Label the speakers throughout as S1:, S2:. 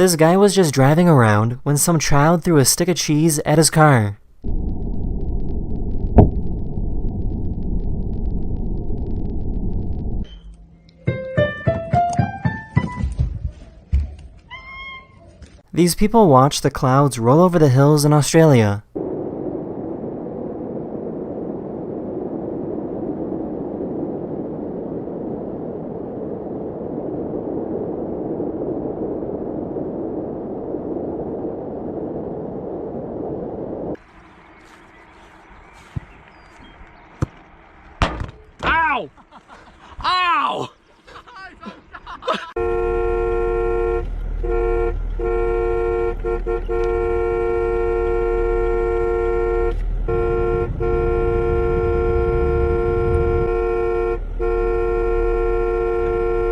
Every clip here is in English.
S1: This guy was just driving around when some child threw a stick of cheese at his car. These people watch the clouds roll over the hills in Australia.
S2: Ow! Ow!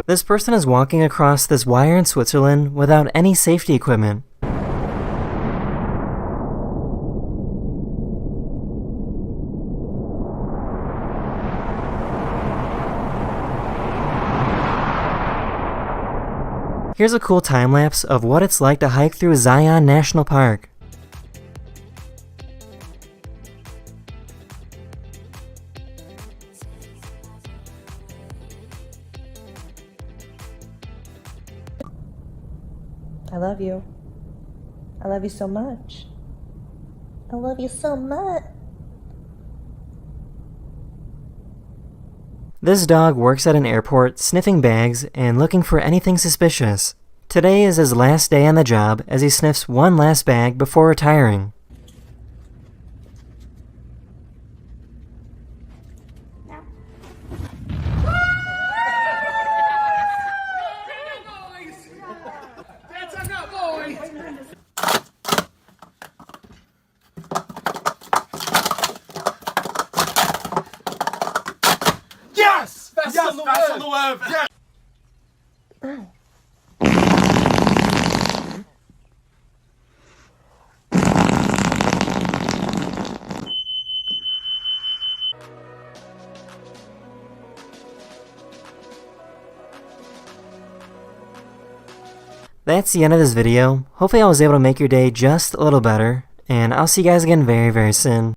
S1: This person is walking across this wire in Switzerland without any safety equipment. Here's a cool time-lapse of what it's like to hike through Zion National Park.
S3: I love you. I love you so much. I love you so much.
S1: This dog works at an airport, sniffing bags and looking for anything suspicious. Today is his last day on the job as he sniffs one last bag before retiring.
S2: Yes! Best on the web! Yes!
S1: That's the end of this video. Hopefully I was able to make your day just a little better, and I'll see you guys again very, very soon.